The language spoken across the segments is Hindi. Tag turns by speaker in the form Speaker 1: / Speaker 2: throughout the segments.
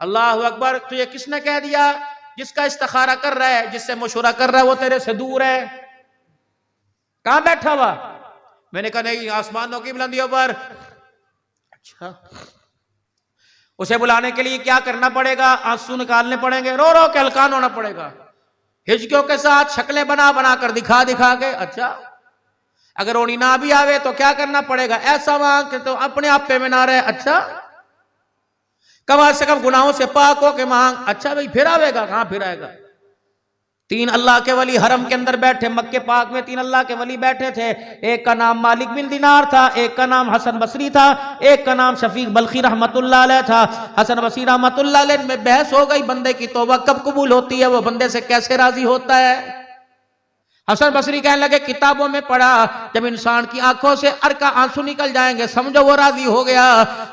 Speaker 1: अल्लाह अकबर। तुझे किसने कह दिया? जिसका इस्तिखारा कर रहा है, जिससे मशवरा कर रहा है, वो तेरे से दूर है। कहां बैठा हुआ? मैंने कहा नहीं, आसमानों की बुलंदियों पर। अच्छा, उसे बुलाने के लिए क्या करना पड़ेगा? आंसू निकालने पड़ेंगे, रो रो के हलकान होना पड़ेगा, हिचकियों के साथ शक्लें बना बना कर दिखा दिखा के। अच्छा, अगर रोनी ना भी आवे तो क्या करना पड़ेगा? ऐसा मांग के तो अपने आप पे में ना रहे। अच्छा, कम से कम गुनाहों से पाक हो के मांग। अच्छा भाई, फिर आवेगा? कहां फिर आएगा? 3 अल्लाह के वली हरम के अंदर बैठे, मक्के पाक में 3 अल्लाह के वली बैठे थे। एक का नाम मालिक बिन दिनार था, एक का नाम हसन बसरी था, एक का नाम शफीक बल्खी रहमतुल्लाह अलैह था। हसन बसरी रहमतुल्लाह अलैह में बहस हो गई, बंदे की तौबा कब कबूल होती है, वो बंदे से कैसे राजी होता है। हसन बसरी कहने लगे, किताबों में पढ़ा जब इंसान की आंखों से अरका आंसू निकल जाएंगे समझो वो राजी हो गया।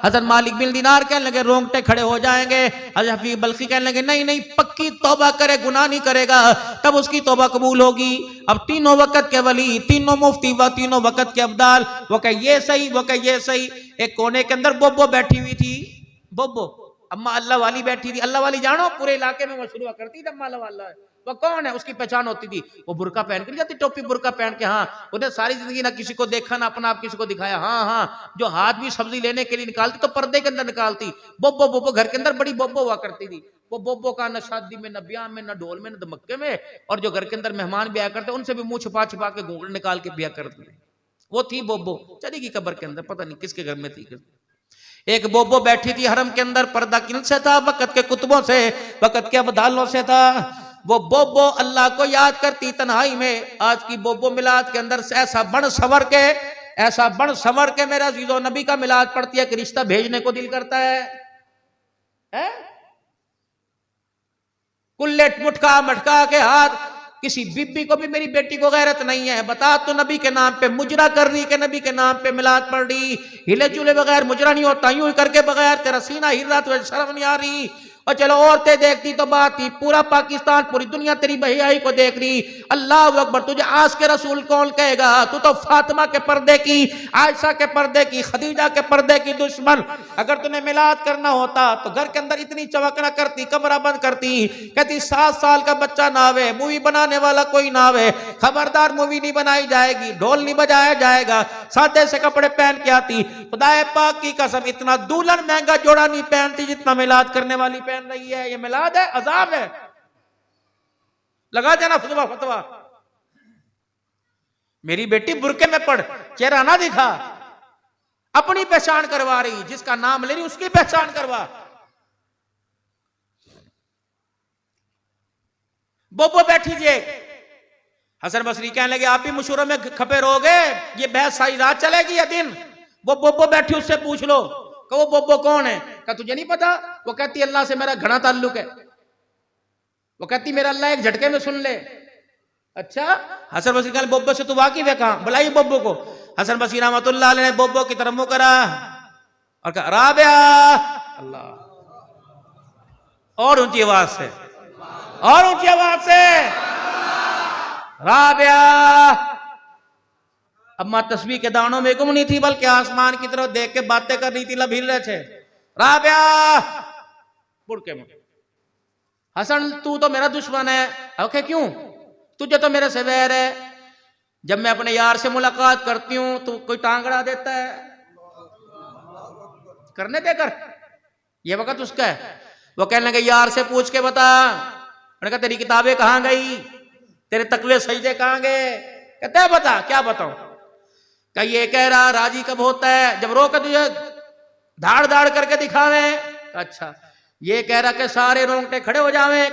Speaker 1: हसन मालिक बिन दिनार कहने लगे, रोंगटे खड़े हो जाएंगे। हजरत हफीज बल्खी कहने लगे, नहीं नहीं, पक्की तौबा करे, गुनाह नहीं करेगा तब उसकी तौबा कबूल होगी। अब तीनों वक्त के वली, तीनों मुफ्ती व तीनों वक्त के अब्दाल, वो कहे ये सही, वो कहे ये सही। एक कोने के अंदर बोबो बैठी हुई थी। बोबो अम्मा अल्लाह वाली बैठी थी। अल्लाह वाली जानो, पूरे इलाके में मशहूर हुआ करती थी अम्मा अल्लाह वाला है। वो कौन है? उसकी पहचान होती थी, वो बुरका पहन कर जाती, टोपी बुरका पहन के। हाँ, उन्हें सारी जिंदगी ना किसी को देखा ना अपना आप किसी को दिखाया। हाँ हाँ, जो हाथ भी सब्जी लेने के लिए निकालती तो पर्दे के अंदर निकालती। बोबो बोबो घर के अंदर बड़ी बोबो हुआ करती थी। वो बोबो का न शादी में, न ब्याह में, न ढोल में, न धमक्के में। और जो घर के अंदर मेहमान ब्याह करते उनसे भी मुंह छुपा छुपा के घूंघट निकाल के ब्याह करते। वो थी बोबो, चली गई कब्र के अंदर, पता नहीं किसके घर में थी। एक बोबो बैठी थी हरम के अंदर, पर्दा किन से था? वक्त के कुतुबों से, वक्त के अब्दालों से था। वो बोबो अल्लाह को याद करती तन्हाई में। आज की बोबो मिलाद के अंदर से ऐसा बन सवर के, ऐसा बन सवर के मेरा अजीजो नबी का मिलाद पढ़ती है कि रिश्ता भेजने को दिल करता है? कुल्ले मुटका मटका के हाथ। किसी बीबी को भी मेरी बेटी को गैरत नहीं है, बता तो नबी के नाम पे मुजरा कर रही के नबी के नाम पे मिलाद पढ़ रही। हिले चूल्हे बगैर मुजरा नहीं होता, यूं करके बगैर तेरा सीना हिल रहा, तुझे शर्म नहीं आ रही? और चलो औरतें देखती तो बात थी, पूरा पाकिस्तान पूरी दुनिया तेरी बहियाई को देख रही। अल्लाह अकबर, तुझे आस के रसूल कौन कहेगा? तू तो फातिमा के पर्दे की, आयशा के पर्दे की, खदीजा के पर्दे की दुश्मन। अगर तूने मिलाद करना होता तो घर के अंदर इतनी चमक ना करती, कमरा बंद करती। कहती 7 साल का बच्चा ना आवे, मूवी बनाने वाला कोई ना आवे, खबरदार मूवी नहीं बनाई जाएगी, ढोल नहीं बजाया जाएगा, सादे से कपड़े पहन के आती। खुदाए पाक की कसम, इतना दुल्हन महंगा जोड़ा नहीं पहनती जितना मिलाद करने वाली पहन रही है। ये मिलाद है, अजाब है। लगा देना फतवा फतवा। मेरी बेटी बुरके में पढ़, चेहरा ना दिखा, अपनी पहचान करवा रही, जिसका नाम ले रही उसकी पहचान करवा। बोबो बैठी थी। हसन बसरी कहने लगे, आप भी मशूरों में खपे रहोगे, ये बहस सारी रात चलेगी या दिन? वो बोबो बैठी, उससे पूछ लो। वो बोबो कौन है? क्या तुझे नहीं पता? वो कहती अल्लाह से मेरा घना ताल्लुक है। वो कहती मेरा अल्लाह एक झटके में सुन ले। अच्छा, हसन बसरी कहने बोबो से तू वाकिफ है? कहां? बुलाइए बोबो को। हसन बसरी रहमतुल्लाह अलैह ने बोबो की तरफ मुंह करा और कहा, राबिया। अल्लाह, और ऊंची आवाज से, और ऊंची आवाज से, राबिया। अम्मा तस्बीह के दानों में गुम नहीं थी, बल्कि आसमान की तरफ देख के बातें कर रही थी, लब हिल रहे थे। राबिया, बुड़के में। हसन, तू तो मेरा दुश्मन है। ओके, क्यों? तुझे तो मेरे से वैर है। जब मैं अपने यार से मुलाकात करती हूं तो कोई टांगड़ा देता है। करने दे कर, ये वक्त उसका है। वो कहने लगे, यार से पूछ के बता। मैंने कहा, तेरी किताबें कहां गई? तेरे तकवे सजदे कहां गए? कहते हैं, बता। क्या बताऊं? क्या ये कह रहा राजी कब होता है? जब रो के तुझे धाड़ धाड़ करके दिखावे। अच्छा, ये कह रहा कि सारे रोंगटे खड़े हो जावे।